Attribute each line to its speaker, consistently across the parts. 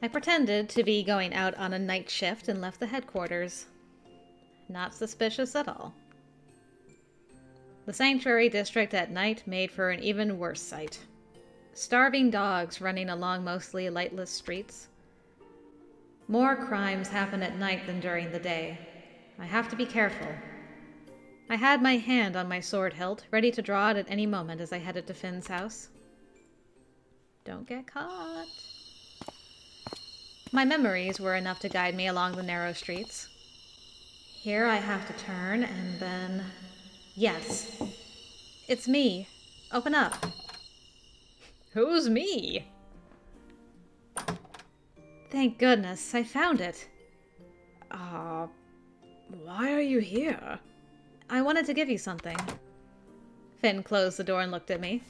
Speaker 1: I pretended to be going out on a night shift and left the headquarters. Not suspicious at all. The sanctuary district at night made for an even worse sight. Starving dogs running along mostly lightless streets. More crimes happen at night than during the day. I have to be careful. I had my hand on my sword hilt, ready to draw it at any moment as I headed to Finn's house. Don't get caught. My memories were enough to guide me along the narrow streets. Here I have to turn, and then... Yes. It's me. Open up.
Speaker 2: Who's me?
Speaker 1: Thank goodness, I found it.
Speaker 2: Why are you here?
Speaker 1: I wanted to give you something. Finn closed the door and looked at me.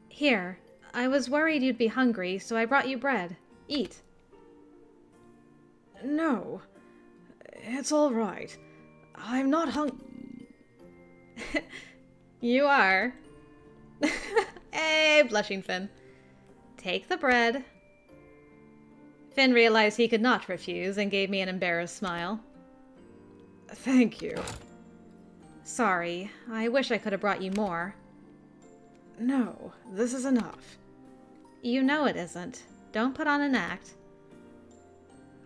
Speaker 1: Here, I was worried you'd be hungry, so I brought you bread. Eat.
Speaker 2: No, it's all right. I'm not
Speaker 1: You are. Hey, blushing Finn. Take the bread. Finn realized he could not refuse and gave me an embarrassed smile.
Speaker 2: Thank you.
Speaker 1: Sorry, I wish I could have brought you more.
Speaker 2: No, this is enough.
Speaker 1: You know it isn't. Don't put on an act.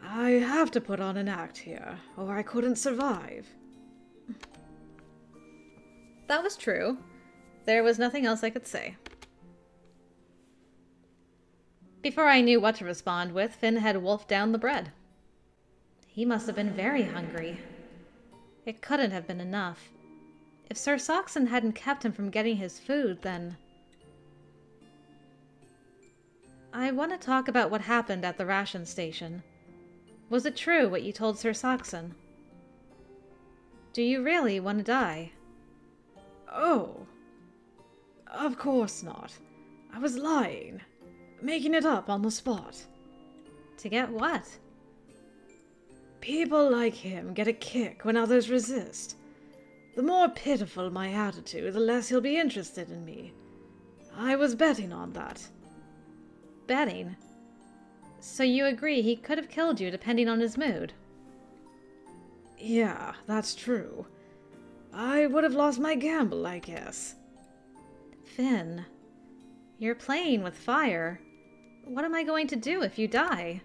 Speaker 2: I have to put on an act here, or I couldn't survive.
Speaker 1: That was true. There was nothing else I could say. Before I knew what to respond with, Finn had wolfed down the bread. He must have been very hungry. It couldn't have been enough. If Sir Saxon hadn't kept him from getting his food, then... I want to talk about what happened at the ration station. Was it true what you told Sir Saxon? Do you really want to die?
Speaker 2: Oh. Of course not. I was lying. Making it up on the spot.
Speaker 1: To get what?
Speaker 2: People like him get a kick when others resist. The more pitiful my attitude, the less he'll be interested in me. I was betting on that.
Speaker 1: Betting? So you agree he could have killed you depending on his mood?
Speaker 2: Yeah, that's true. I would have lost my gamble, I guess.
Speaker 1: Finn, you're playing with fire. What am I going to do if you die?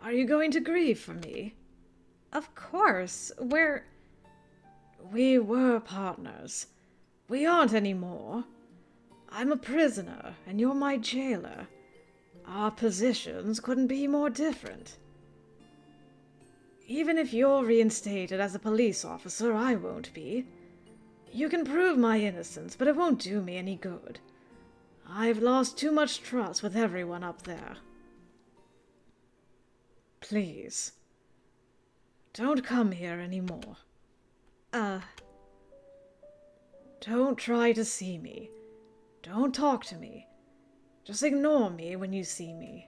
Speaker 2: Are you going to grieve for me?
Speaker 1: Of course.
Speaker 2: We were partners. We aren't anymore. I'm a prisoner, and you're my jailer. Our positions couldn't be more different. Even if you're reinstated as a police officer, I won't be. You can prove my innocence, but it won't do me any good. I've lost too much trust with everyone up there. Please, don't come here anymore. Don't try to see me. Don't talk to me. Just ignore me when you see me.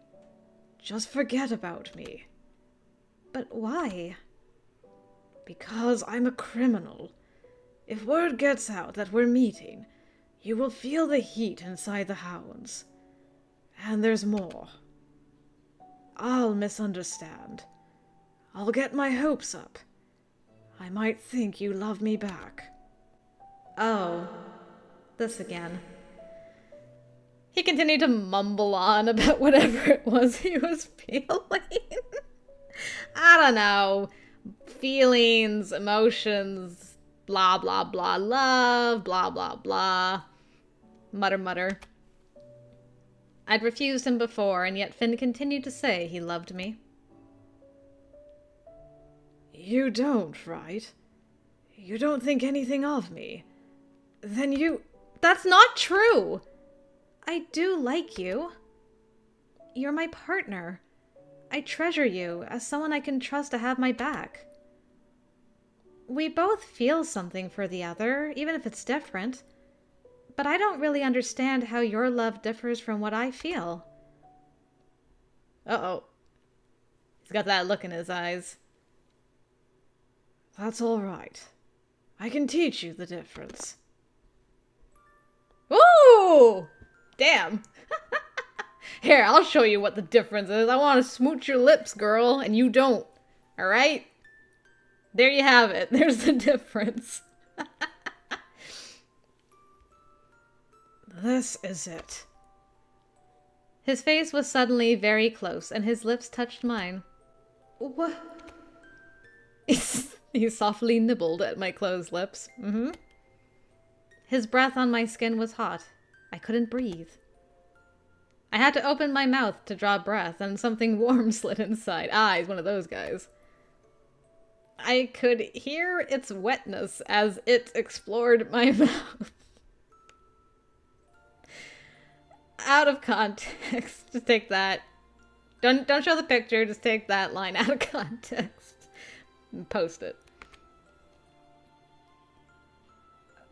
Speaker 2: Just forget about me.
Speaker 1: But why?
Speaker 2: Because I'm a criminal. If word gets out that we're meeting, you will feel the heat inside the hounds. And there's more. I'll misunderstand. I'll get my hopes up. I might think you love me back.
Speaker 1: Oh, this again.
Speaker 2: He continued to mumble on about whatever it was he was feeling.
Speaker 1: I don't know. Feelings, emotions, blah, blah, blah, love, blah, blah, blah. Mutter, mutter. I'd refused him before, and yet Finn continued to say he loved me.
Speaker 2: You don't, right? You don't think anything of me. Then you...
Speaker 1: That's not true! I do like you. You're my partner. I treasure you as someone I can trust to have my back. We both feel something for the other, even if it's different. But I don't really understand how your love differs from what I feel.
Speaker 2: Uh-oh. He's got that look in his eyes. That's all right. I can teach you the difference.
Speaker 1: Ooh! Damn. Here, I'll show you what the difference is. I want to smooch your lips, girl, and you don't. Alright? There you have it. There's the difference.
Speaker 2: This is it.
Speaker 1: His face was suddenly very close, and his lips touched mine.
Speaker 2: What?
Speaker 1: He softly nibbled at my closed lips. His breath on my skin was hot. I couldn't breathe. I had to open my mouth to draw breath, and something warm slid inside. Ah, he's one of those guys. I could hear its wetness as it explored my mouth. Out of context. Just take that. Don't show the picture, just take that line out of context. And post it.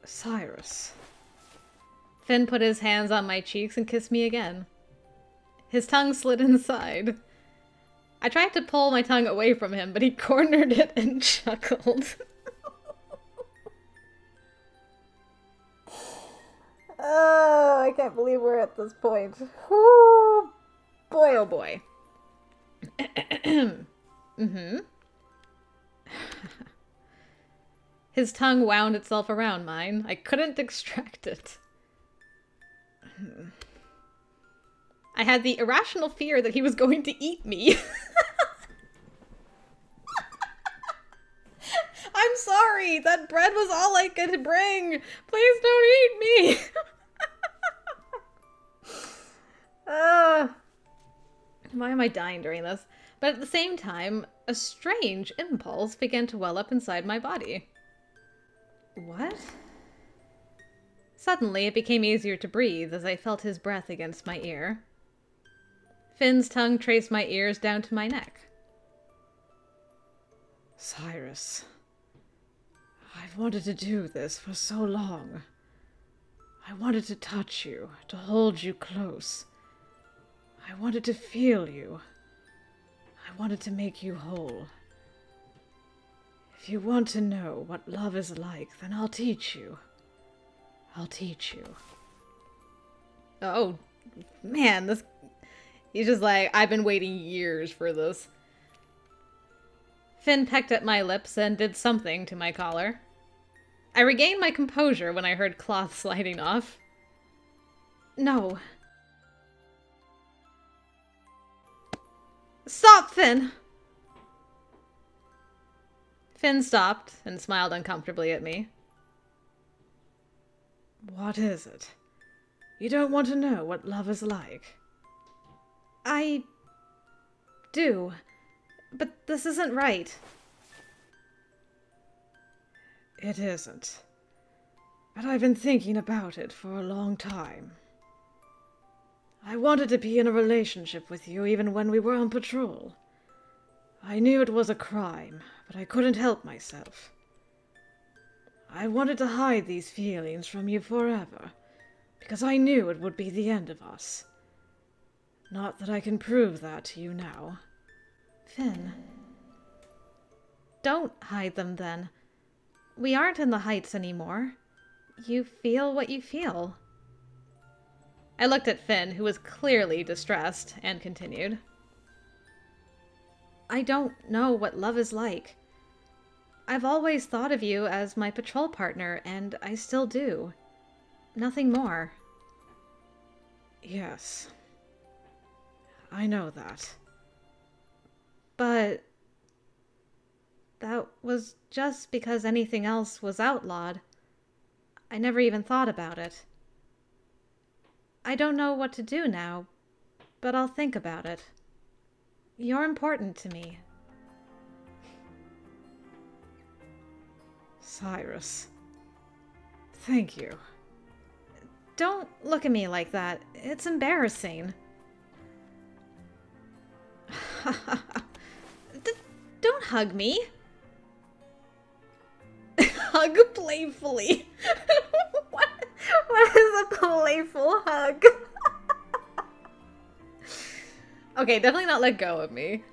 Speaker 2: Cyrus.
Speaker 1: Finn put his hands on my cheeks and kissed me again. His tongue slid inside. I tried to pull my tongue away from him, but he cornered it and chuckled. Oh, I can't believe we're at this point. Whew. Boy, oh boy. His tongue wound itself around mine. I couldn't extract it. I had the irrational fear that he was going to eat me. I'm sorry, that bread was all I could bring. Please don't eat me. Why am I dying during this? But at the same time, a strange impulse began to well up inside my body. What? Suddenly, it became easier to breathe as I felt his breath against my ear. Finn's tongue traced my ears down to my neck.
Speaker 2: Cyrus, I've wanted to do this for so long. I wanted to touch you, to hold you close. I wanted to feel you. I wanted to make you whole. If you want to know what love is like, then I'll teach you. I'll teach you.
Speaker 1: Oh, man, this... He's just like, I've been waiting years for this. Finn pecked at my lips and did something to my collar. I regained my composure when I heard cloth sliding off. No. Stop, Finn! Finn stopped and smiled uncomfortably at me.
Speaker 2: What is it? You don't want to know what love is like?
Speaker 1: I do, but this isn't right.
Speaker 2: It isn't. But I've been thinking about it for a long time. I wanted to be in a relationship with you even when we were on patrol. I knew it was a crime, but I couldn't help myself. I wanted to hide these feelings from you forever, because I knew it would be the end of us. Not that I can prove that to you now.
Speaker 1: Finn. Don't hide them then. We aren't in the Heights anymore. You feel what you feel. I looked at Finn, who was clearly distressed, and continued. I don't know what love is like. I've always thought of you as my patrol partner, and I still do. Nothing more.
Speaker 2: Yes. I know that.
Speaker 1: But that was just because anything else was outlawed. I never even thought about it. I don't know what to do now, but I'll think about it. You're important to me.
Speaker 2: Cyrus. Thank you.
Speaker 1: Don't look at me like that. It's embarrassing. Don't hug me. Hug playfully. What is a playful hug? Okay, definitely not let go of me.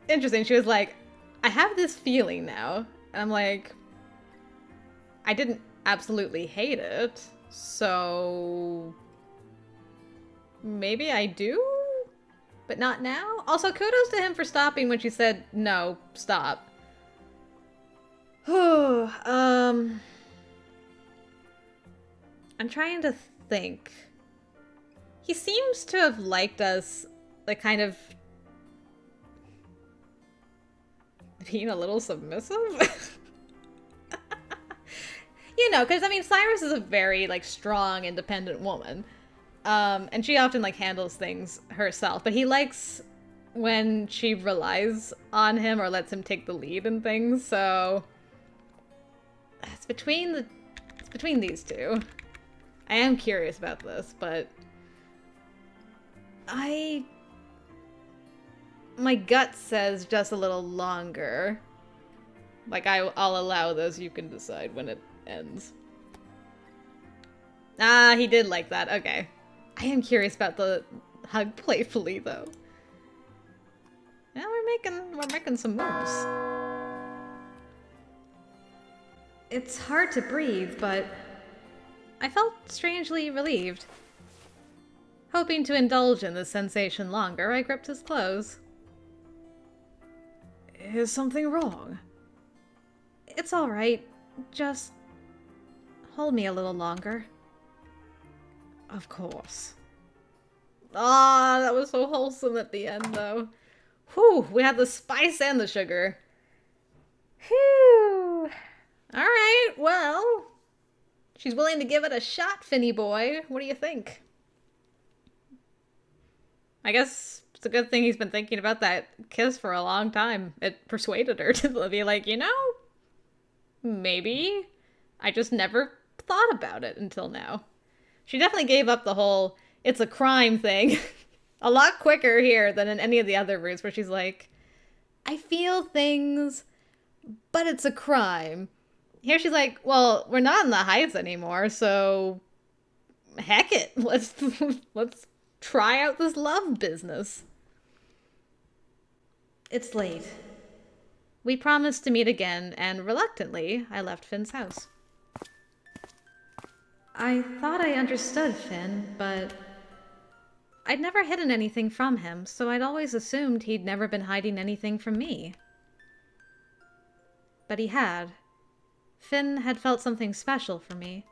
Speaker 1: Interesting. She was like, I have this feeling now. And I'm like, I didn't absolutely hate it. So maybe I do, but not now. Also, kudos to him for stopping when she said, no, stop. I'm trying to think. He seems to have liked us, like, kind of being a little submissive. You know, because, I mean, Cyrus is a very, like, strong, independent woman. And she often, like, handles things herself. But he likes when she relies on him or lets him take the lead in things, so... It's between these two. I am curious about this, but... My gut says just a little longer. Like, I'll allow this, you can decide when it ends. Ah, he did like that, okay. I am curious about the hug playfully, though. Yeah, we're making some moves. It's hard to breathe, but I felt strangely relieved. Hoping to indulge in this sensation longer, I gripped his clothes.
Speaker 2: Is something wrong?
Speaker 1: It's all right. Just hold me a little longer.
Speaker 2: Of course.
Speaker 1: Ah, that was so wholesome at the end, though. Whew, we had the spice and the sugar. Whew. All right, well, she's willing to give it a shot, Finny boy. What do you think? I guess it's a good thing he's been thinking about that kiss for a long time. It persuaded her to be like, you know, maybe. I just never thought about it until now. She definitely gave up the whole, it's a crime thing a lot quicker here than in any of the other routes where she's like, I feel things, but it's a crime. Here she's like, well, we're not in the Heights anymore, so heck it. Let's try out this love business. It's late. We promised to meet again, and reluctantly, I left Finn's house. I thought I understood Finn, but I'd never hidden anything from him, so I'd always assumed he'd never been hiding anything from me. But he had. Finn had felt something special for me.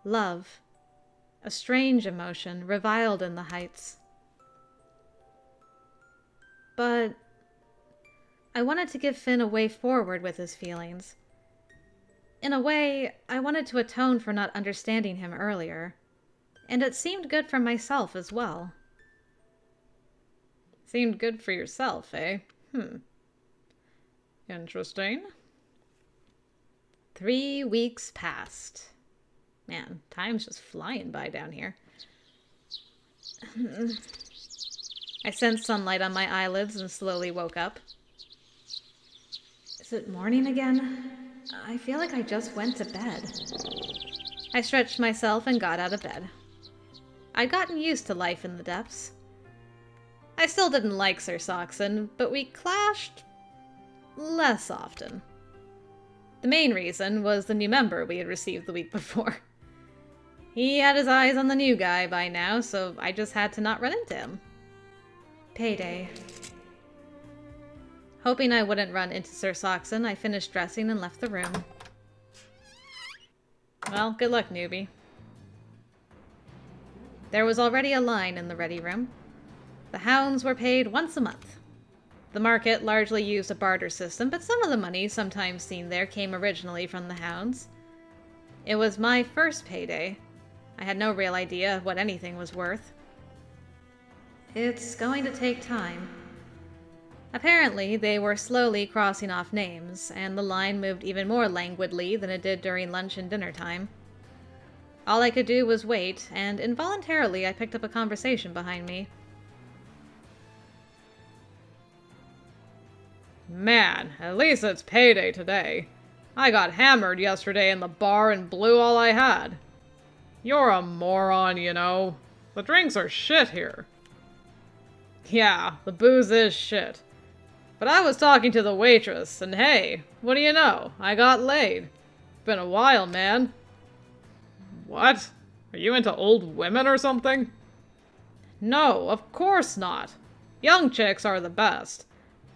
Speaker 1: Love. A strange emotion, reviled in the Heights. But I wanted to give Finn a way forward with his feelings. In a way, I wanted to atone for not understanding him earlier. And it seemed good for myself as well. Seemed good for yourself, eh? Interesting. 3 weeks passed. Man, time's just flying by down here. I sensed sunlight on my eyelids and slowly woke up. Is it morning again? I feel like I just went to bed. I stretched myself and got out of bed. I'd gotten used to life in the depths. I still didn't like Sir Saxon, but we clashed less often. The main reason was the new member we had received the week before. He had his eyes on the new guy by now, so I just had to not run into him. Payday. Hoping I wouldn't run into Sir Saxon, I finished dressing and left the room. Well, good luck, newbie. There was already a line in the ready room. The hounds were paid once a month. The market largely used a barter system, but some of the money sometimes seen there came originally from the hounds. It was my first payday. I had no real idea of what anything was worth. It's going to take time. Apparently, they were slowly crossing off names, and the line moved even more languidly than it did during lunch and dinner time. All I could do was wait, and involuntarily I picked up a conversation behind me. Man, at least it's payday today. I got hammered yesterday in the bar and blew all I had. You're a moron, you know. The drinks are shit here. Yeah, the booze is shit. But I was talking to the waitress, and hey, what do you know? I got laid. Been a while, man. What? Are you into old women or something?
Speaker 2: No, of course not. Young chicks are the best.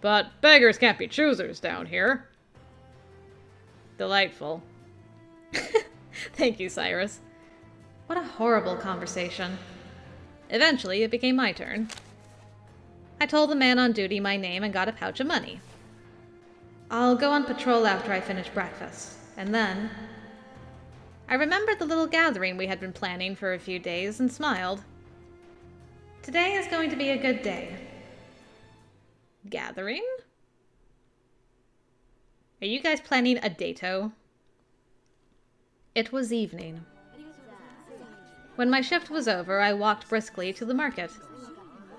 Speaker 2: But beggars can't be choosers down here. Delightful.
Speaker 1: Thank you, Cyrus. What a horrible conversation. Eventually, it became my turn. I told the man on duty my name and got a pouch of money. I'll go on patrol after I finish breakfast, and then... I remembered the little gathering we had been planning for a few days and smiled. Today is going to be a good day. Gathering? Are you guys planning a dato? It was evening. When my shift was over, I walked briskly to the market.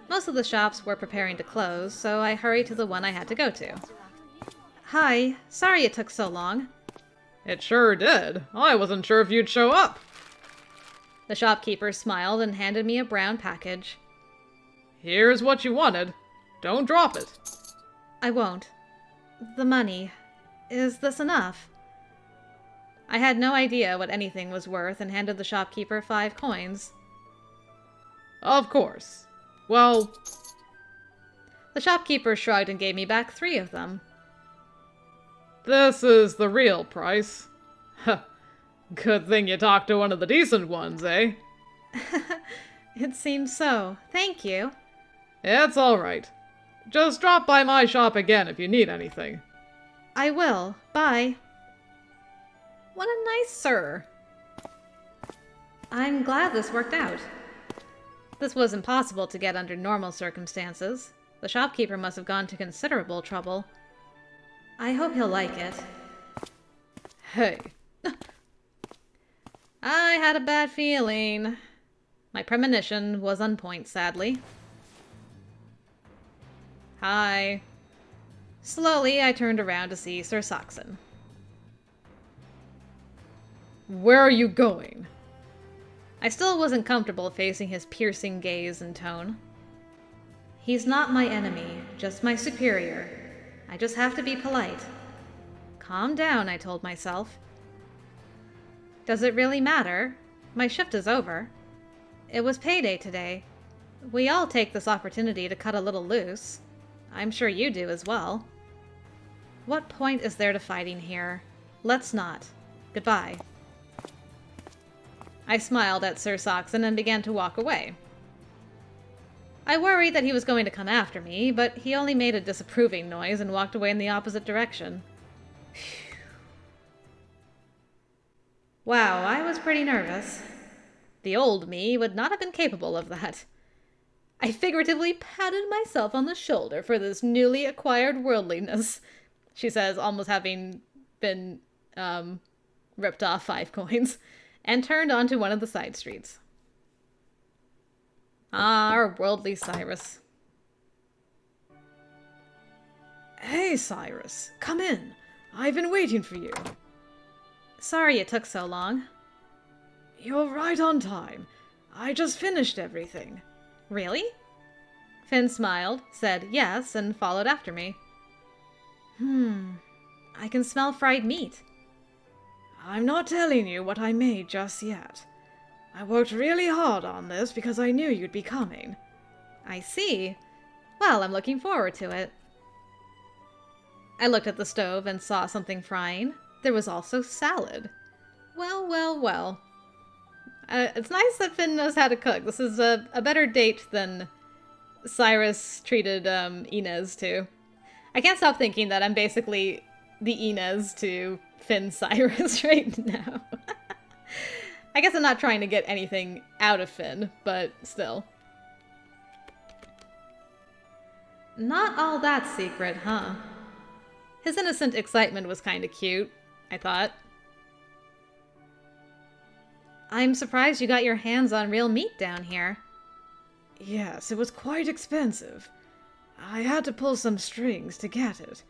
Speaker 1: Most of the shops were preparing to close, so I hurried to the one I had to go to. Hi, sorry it took so long.
Speaker 2: It sure did. I wasn't sure if you'd show up.
Speaker 1: The shopkeeper smiled and handed me a brown package.
Speaker 2: Here's what you wanted. Don't drop it.
Speaker 1: I won't. The money. Is this enough? I had no idea what anything was worth and handed the shopkeeper 5 coins.
Speaker 2: Of course. Well...
Speaker 1: The shopkeeper shrugged and gave me back 3 of them.
Speaker 2: This is the real price. Good thing you talked to one of the decent ones, eh?
Speaker 1: It seems so. Thank you.
Speaker 2: It's all right. Just drop by my shop again if you need anything.
Speaker 1: I will. Bye. What a nice sir. I'm glad this worked out. This was impossible to get under normal circumstances. The shopkeeper must have gone to considerable trouble. I hope he'll like it.
Speaker 2: Hey.
Speaker 1: I had a bad feeling. My premonition was on point, sadly. Hi. Slowly, I turned around to see Sir Saxon.
Speaker 2: Where are you going?
Speaker 1: I still wasn't comfortable facing his piercing gaze and tone. He's not my enemy, just my superior. I just have to be polite. Calm down, I told myself. Does it really matter? My shift is over. It was payday today. We all take this opportunity to cut a little loose. I'm sure you do as well. What point is there to fighting here? Let's not. Goodbye. I smiled at Sir Saxon and began to walk away. I worried that he was going to come after me, but he only made a disapproving noise and walked away in the opposite direction. Phew. Wow, I was pretty nervous. The old me would not have been capable of that. I figuratively patted myself on the shoulder for this newly acquired worldliness, she says, almost having been ripped off 5 coins, and turned onto one of the side streets. Ah, our worldly Cyrus.
Speaker 2: Hey, Cyrus, come in. I've been waiting for you.
Speaker 1: Sorry it took so long.
Speaker 2: You're right on time. I just finished everything.
Speaker 1: Really? Finn smiled, said yes, and followed after me. I can smell fried meat.
Speaker 2: I'm not telling you what I made just yet. I worked really hard on this because I knew you'd be coming.
Speaker 1: I see. Well, I'm looking forward to it. I looked at the stove and saw something frying. There was also salad. Well, well, well. It's nice that Finn knows how to cook. This is a better date than Cyrus treated Inez to. I can't stop thinking that I'm basically the Inez to Finn Cyrus right now. I guess I'm not trying to get anything out of Finn, but still. Not all that secret, huh? His innocent excitement was kind of cute, I thought. I'm surprised you got your hands on real meat down here.
Speaker 2: Yes, it was quite expensive. I had to pull some strings to get it.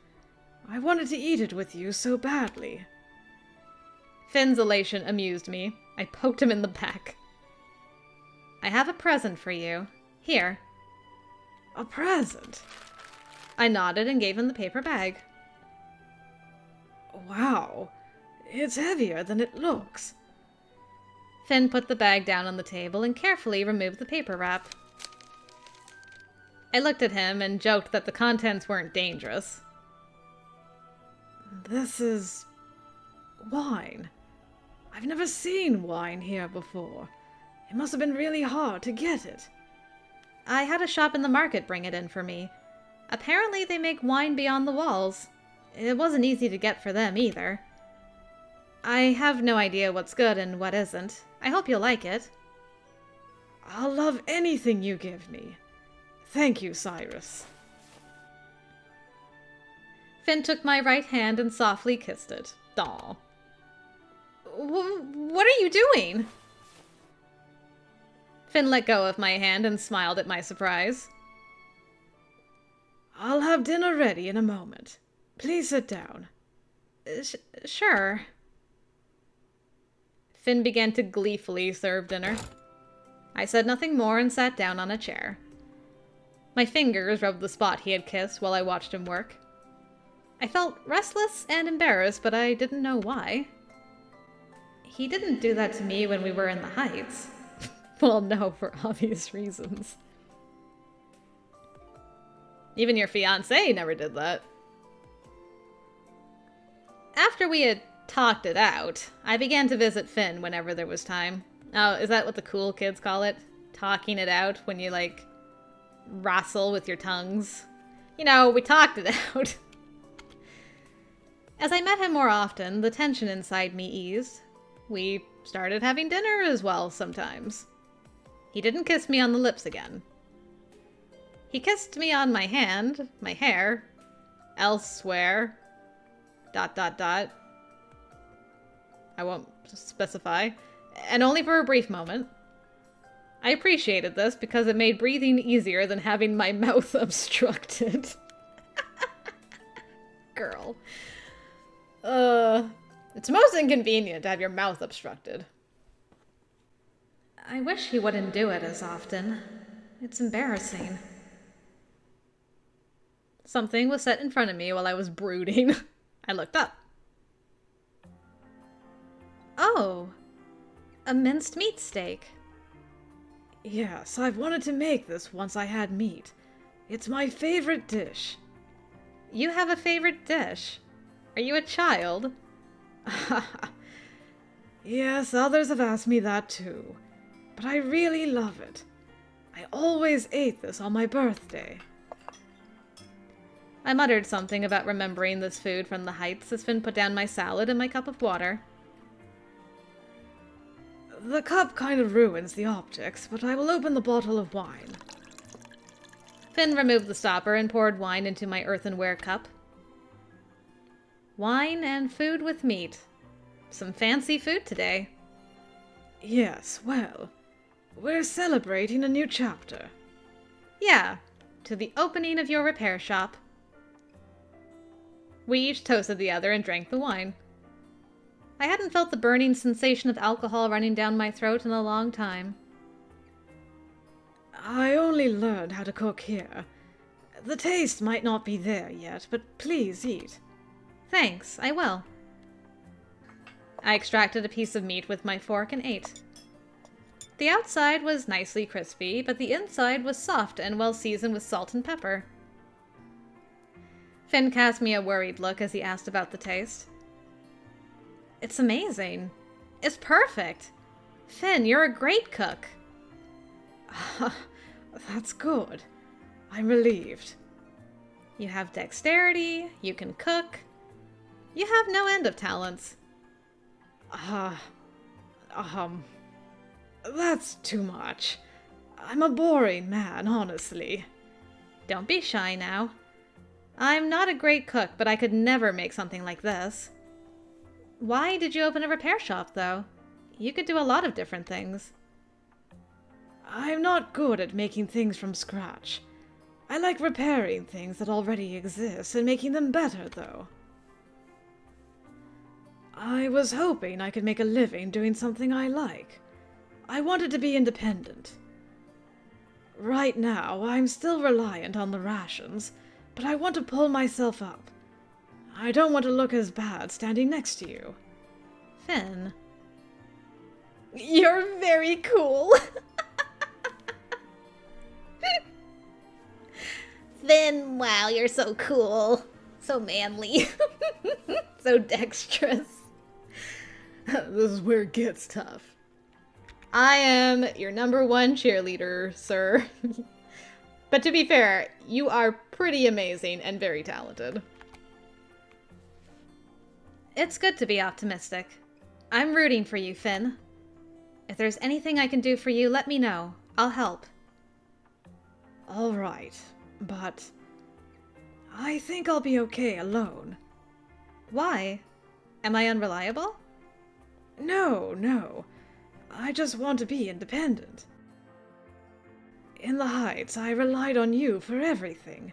Speaker 2: I wanted to eat it with you so badly.
Speaker 1: Finn's elation amused me. I poked him in the back. I have a present for you. Here.
Speaker 2: A present?
Speaker 1: I nodded and gave him the paper bag.
Speaker 2: Wow. It's heavier than it looks.
Speaker 1: Finn put the bag down on the table and carefully removed the paper wrap. I looked at him and joked that the contents weren't dangerous.
Speaker 2: This is wine. I've never seen wine here before. It must have been really hard to get it.
Speaker 1: I had a shop in the market bring it in for me. Apparently they make wine beyond the walls. It wasn't easy to get for them either. I have no idea what's good and what isn't. I hope you'll like it.
Speaker 2: I'll love anything you give me. Thank you, Cyrus.
Speaker 1: Finn took my right hand and softly kissed it. Aw. What are you doing? Finn let go of my hand and smiled at my surprise.
Speaker 2: I'll have dinner ready in a moment. Please sit down.
Speaker 1: Sure. Finn began to gleefully serve dinner. I said nothing more and sat down on a chair. My fingers rubbed the spot he had kissed while I watched him work. I felt restless and embarrassed, but I didn't know why. He didn't do that to me when we were in the Heights. Well, no, for obvious reasons. Even your fiancé never did that. After we had talked it out, I began to visit Finn whenever there was time. Oh, is that what the cool kids call it? Talking it out when you, like, wrestle with your tongues? You know, we talked it out. As I met him more often, the tension inside me eased. We started having dinner as well sometimes. He didn't kiss me on the lips again. He kissed me on my hand, my hair, elsewhere, ... I won't specify, and only for a brief moment. I appreciated this because it made breathing easier than having my mouth obstructed. Girl. It's most inconvenient to have your mouth obstructed. I wish he wouldn't do it as often. It's embarrassing. Something was set in front of me while I was brooding. I looked up. Oh, a minced meat steak.
Speaker 2: Yes, I've wanted to make this once I had meat. It's my favorite dish.
Speaker 1: You have a favorite dish? Are you a child?
Speaker 2: Yes, others have asked me that too. But I really love it. I always ate this on my birthday.
Speaker 1: I muttered something about remembering this food from the Heights as Finn put down my salad and my cup of water.
Speaker 2: The cup kind of ruins the optics, but I will open the bottle of wine.
Speaker 1: Finn removed the stopper and poured wine into my earthenware cup. Wine and food with meat. Some fancy food today.
Speaker 2: Yes, well, we're celebrating a new chapter.
Speaker 1: Yeah, to the opening of your repair shop. We each toasted the other and drank the wine. I hadn't felt the burning sensation of alcohol running down my throat in a long time.
Speaker 2: I only learned how to cook here. The taste might not be there yet, but please eat.
Speaker 1: Thanks, I will. I extracted a piece of meat with my fork and ate. The outside was nicely crispy, but the inside was soft and well seasoned with salt and pepper. Finn cast me a worried look as he asked about the taste. It's amazing. It's perfect. Finn, you're a great cook.
Speaker 2: That's good. I'm relieved.
Speaker 1: You have dexterity, you can cook. You have no end of talents.
Speaker 2: That's too much. I'm a boring man, honestly.
Speaker 1: Don't be shy now. I'm not a great cook, but I could never make something like this. Why did you open a repair shop, though? You could do a lot of different things.
Speaker 2: I'm not good at making things from scratch. I like repairing things that already exist and making them better, though. I was hoping I could make a living doing something I like. I wanted to be independent. Right now, I'm still reliant on the rations, but I want to pull myself up. I don't want to look as bad standing next to you.
Speaker 1: Finn. You're very cool. Finn, wow, you're so cool. So manly. So dexterous.
Speaker 2: This is where it gets tough.
Speaker 1: I am your #1 cheerleader, sir. But to be fair, you are pretty amazing and very talented. It's good to be optimistic. I'm rooting for you, Finn. If there's anything I can do for you, let me know. I'll help.
Speaker 2: All right, but I think I'll be okay alone.
Speaker 1: Why? Am I unreliable?
Speaker 2: No. I just want to be independent. In the Heights, I relied on you for everything.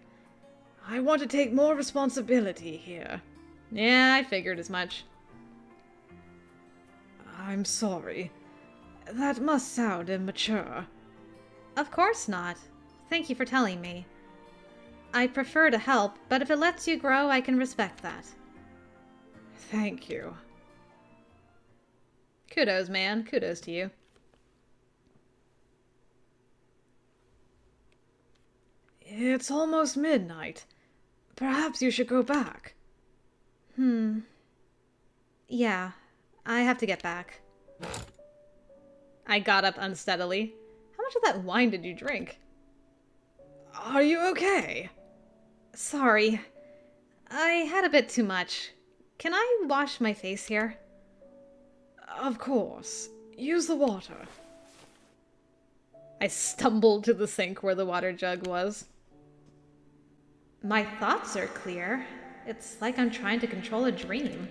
Speaker 2: I want to take more responsibility here.
Speaker 1: Yeah, I figured as much.
Speaker 2: I'm sorry. That must sound immature.
Speaker 1: Of course not. Thank you for telling me. I prefer to help, but if it lets you grow, I can respect that.
Speaker 2: Thank you.
Speaker 1: Kudos, man. Kudos to you.
Speaker 2: It's almost midnight. Perhaps you should go back.
Speaker 1: Yeah, I have to get back. I got up unsteadily. How much of that wine did you drink?
Speaker 2: Are you okay?
Speaker 1: Sorry. I had a bit too much. Can I wash my face here?
Speaker 2: Of course. Use the water.
Speaker 1: I stumbled to the sink where the water jug was. My thoughts are clear. It's like I'm trying to control a dream.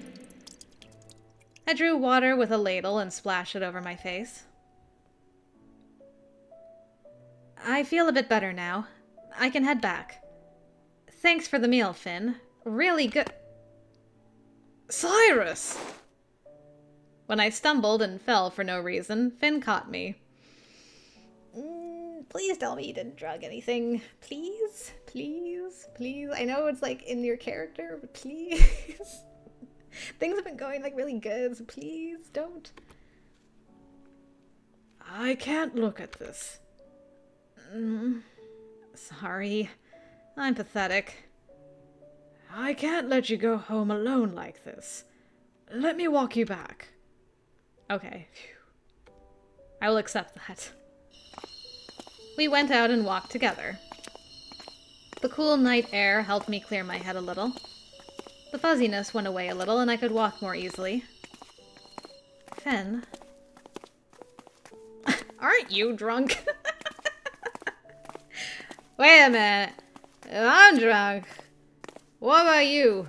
Speaker 1: I drew water with a ladle and splashed it over my face. I feel a bit better now. I can head back. Thanks for the meal, Finn. Really good.
Speaker 2: Cyrus!
Speaker 1: When I stumbled and fell for no reason, Finn caught me. Please tell me you didn't drug anything. Please? Please? Please? I know it's like in your character, but please? Things have been going like really good, so please don't.
Speaker 2: I can't look at this.
Speaker 1: Sorry. I'm pathetic.
Speaker 2: I can't let you go home alone like this. Let me walk you back.
Speaker 1: Okay. Phew. I will accept that. We went out and walked together. The cool night air helped me clear my head a little. The fuzziness went away a little and I could walk more easily. Finn? Aren't you drunk? Wait a minute. I'm drunk. What about you?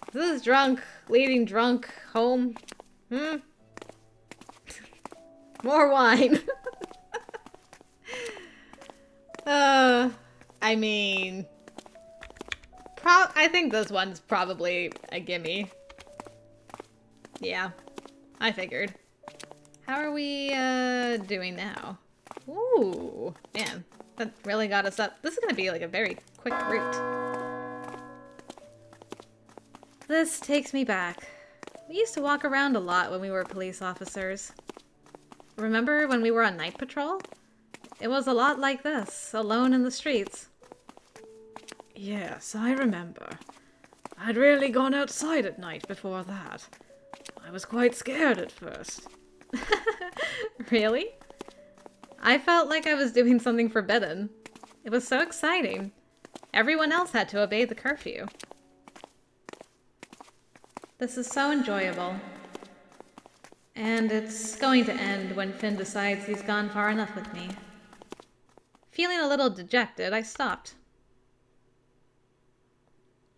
Speaker 1: Is this drunk leading drunk home? More wine. I mean... I think this one's probably a gimme. Yeah, I figured. How are we, doing now? Ooh, man, that really got us up. This is gonna be like a very quick route. This takes me back. We used to walk around a lot when we were police officers. Remember when we were on night patrol? It was a lot like this, alone in the streets.
Speaker 2: Yes, I remember. I'd rarely gone outside at night before that. I was quite scared at first.
Speaker 1: Really? I felt like I was doing something forbidden. It was so exciting. Everyone else had to obey the curfew. This is so enjoyable. And it's going to end when Finn decides he's gone far enough with me. Feeling a little dejected, I stopped.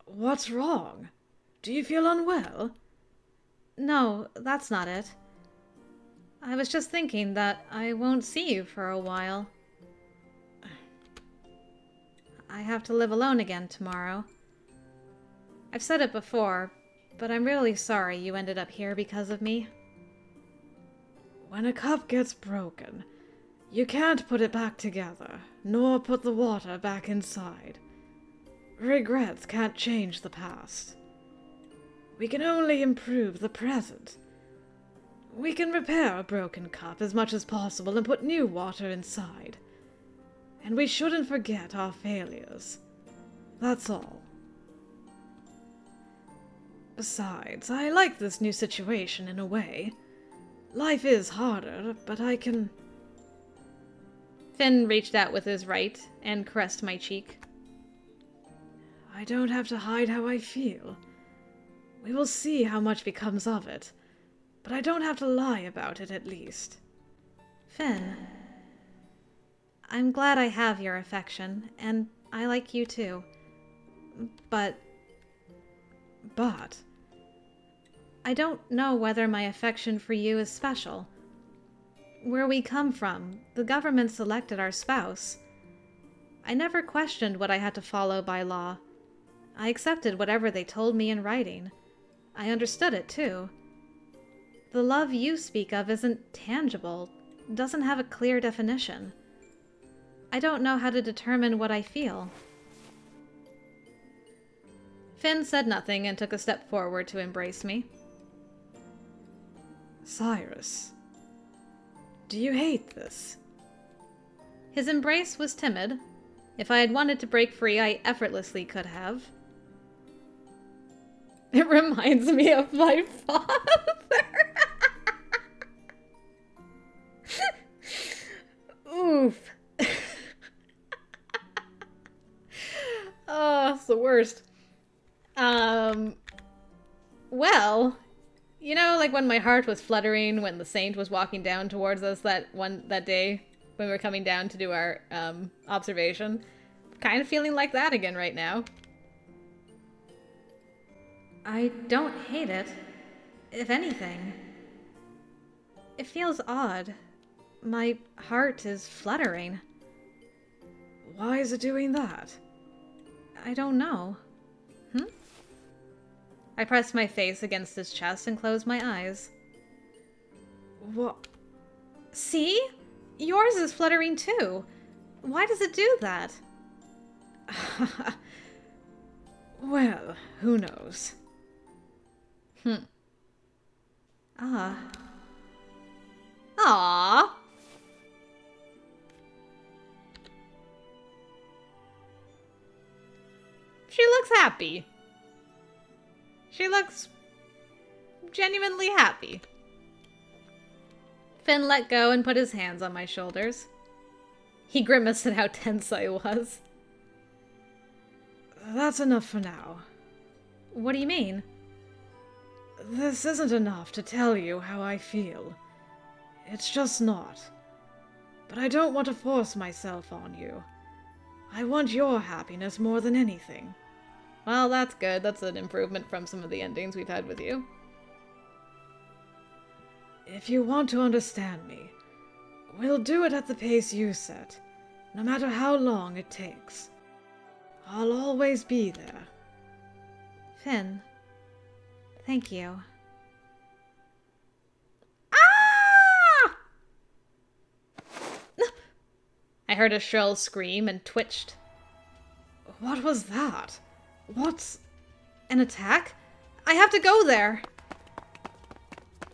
Speaker 2: What's wrong? Do you feel unwell?
Speaker 1: No, that's not it. I was just thinking that I won't see you for a while. I have to live alone again tomorrow. I've said it before, but I'm really sorry you ended up here because of me.
Speaker 2: When a cup gets broken, you can't put it back together, nor put the water back inside. Regrets can't change the past. We can only improve the present. We can repair a broken cup as much as possible and put new water inside. And we shouldn't forget our failures. That's all. Besides, I like this new situation in a way. Life is harder, but I can...
Speaker 1: Finn reached out with his right and caressed my cheek.
Speaker 2: I don't have to hide how I feel. We will see how much becomes of it, but I don't have to lie about it at least.
Speaker 1: Finn, I'm glad I have your affection, and I like you too. But I don't know whether my affection for you is special. Where we come from, the government selected our spouse. I never questioned what I had to follow by law. I accepted whatever they told me in writing. I understood it, too. The love you speak of isn't tangible, doesn't have a clear definition. I don't know how to determine what I feel. Finn said nothing and took a step forward to embrace me.
Speaker 2: Cyrus, do you hate this?
Speaker 1: His embrace was timid. If I had wanted to break free, I effortlessly could have. It reminds me of my father. Oof. Oh, it's the worst. Well, you know, like when my heart was fluttering when the saint was walking down towards us that day when we were coming down to do our observation. Kind of feeling like that again right now. I don't hate it. If anything, it feels odd. My heart is fluttering.
Speaker 2: Why is it doing that?
Speaker 1: I don't know. I pressed my face against his chest and closed my eyes.
Speaker 2: What?
Speaker 1: See? Yours is fluttering too. Why does it do that?
Speaker 2: Well, who knows?
Speaker 1: Ah. She looks happy. She looks genuinely happy. Finn let go and put his hands on my shoulders. He grimaced at how tense I was.
Speaker 2: That's enough for now.
Speaker 1: What do you mean?
Speaker 2: This isn't enough to tell you how I feel. It's just not. But I don't want to force myself on you. I want your happiness more than anything.
Speaker 1: Well, that's good. That's an improvement from some of the endings we've had with you.
Speaker 2: If you want to understand me, we'll do it at the pace you set, no matter how long it takes. I'll always be there.
Speaker 1: Finn, thank you. Ah! I heard a shrill scream and twitched.
Speaker 2: What was that? What's...
Speaker 1: An attack? I have to go there!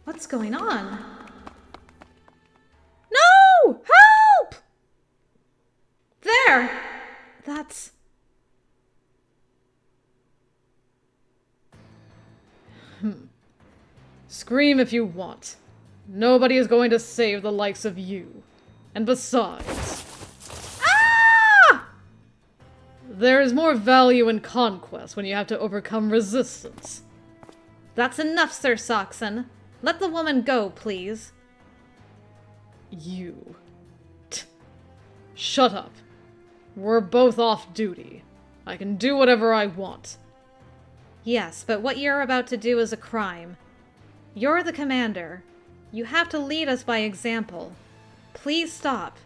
Speaker 1: What's going on? No! Help! There! That's...
Speaker 2: Scream if you want. Nobody is going to save the likes of you. And besides... There is more value in conquest when you have to overcome resistance.
Speaker 1: That's enough, Sir Saxon. Let the woman go, please.
Speaker 2: You. Shut up. We're both off duty. I can do whatever I want.
Speaker 1: Yes, but what you're about to do is a crime. You're the commander. You have to lead us by example. Please stop.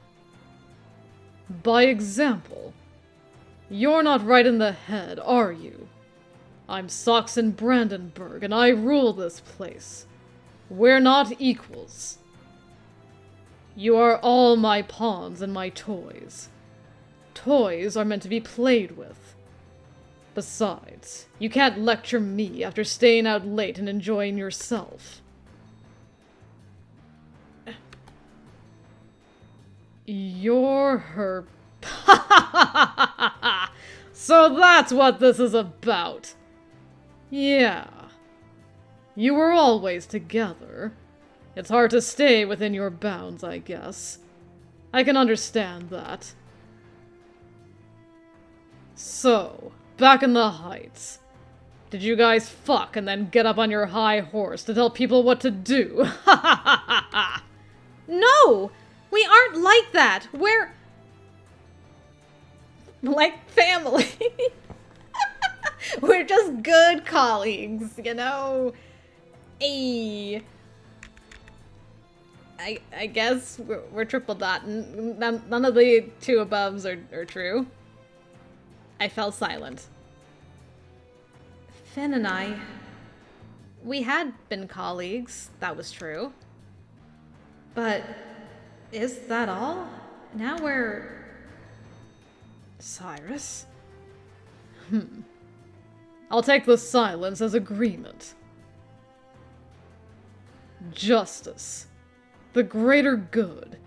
Speaker 2: By example? You're not right in the head, are you? I'm Saxon Brandenburg, and I rule this place. We're not equals. You are all my pawns and my toys. Toys are meant to be played with. Besides, you can't lecture me after staying out late and enjoying yourself. You're her... So that's what this is about. Yeah. You were always together. It's hard to stay within your bounds, I guess. I can understand that. So, back in the Heights. Did you guys fuck and then get up on your high horse to tell people what to do? Ha ha ha ha ha!
Speaker 1: No! We aren't like that! We're... like family. We're just good colleagues, you know? I guess we're triple dot. None of the two aboves are true. I fell silent. Finn and I... we had been colleagues, that was true. But is that all? Now we're...
Speaker 2: Cyrus? I'll take the silence as agreement. Justice. The greater good.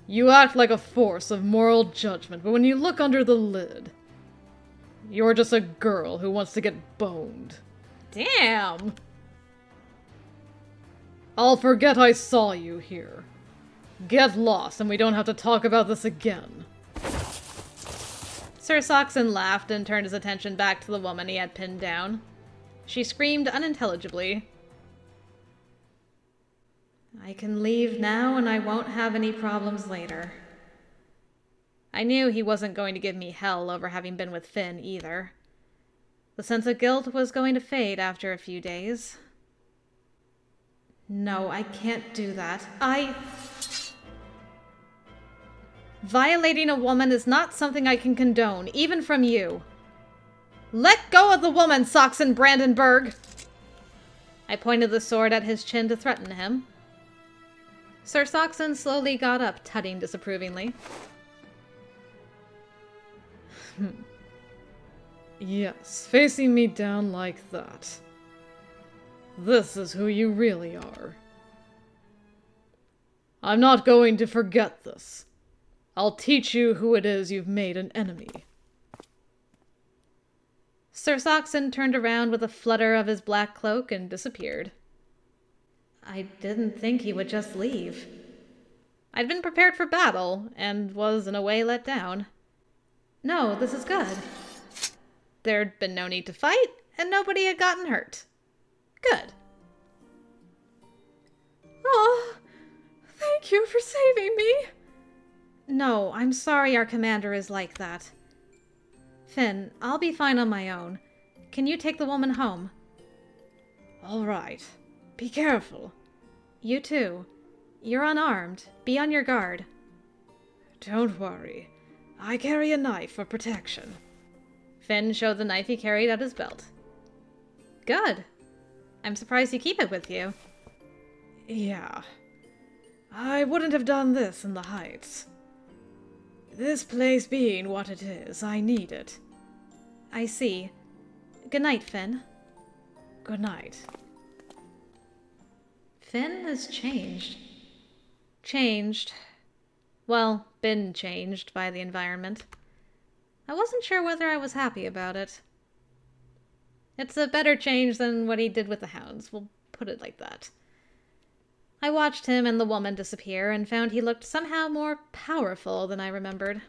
Speaker 2: You act like a force of moral judgment, but when you look under the lid, you're just a girl who wants to get boned.
Speaker 1: Damn!
Speaker 2: I'll forget I saw you here. Get lost and we don't have to talk about this again.
Speaker 1: Sir Saxon laughed and turned his attention back to the woman he had pinned down. She screamed unintelligibly. I can leave now and I won't have any problems later. I knew he wasn't going to give me hell over having been with Finn either. The sense of guilt was going to fade after a few days. No, I can't do that. Violating a woman is not something I can condone, even from you. Let go of the woman, Saxon Brandenburg! I pointed the sword at his chin to threaten him. Sir Saxon slowly got up, tutting disapprovingly.
Speaker 2: Yes, facing me down like that. This is who you really are. I'm not going to forget this. I'll teach you who it is you've made an enemy.
Speaker 1: Sir Saxon turned around with a flutter of his black cloak and disappeared. I didn't think he would just leave. I'd been prepared for battle, and was in a way let down. No, this is good. There'd been no need to fight, and nobody had gotten hurt. Good.
Speaker 2: Oh, thank you for saving me.
Speaker 1: No, I'm sorry our commander is like that. Finn, I'll be fine on my own. Can you take the woman home?
Speaker 2: All right. Be careful.
Speaker 1: You too. You're unarmed. Be on your guard.
Speaker 2: Don't worry. I carry a knife for protection.
Speaker 1: Finn showed the knife he carried at his belt. Good. I'm surprised you keep it with you.
Speaker 2: Yeah. I wouldn't have done this in the Heights. This place being what it is, I need it.
Speaker 1: I see. Good night, Finn.
Speaker 2: Good night.
Speaker 1: Finn has changed. Changed. Well, been changed by the environment. I wasn't sure whether I was happy about it. It's a better change than what he did with the hounds, we'll put it like that. I watched him and the woman disappear and found he looked somehow more powerful than I remembered.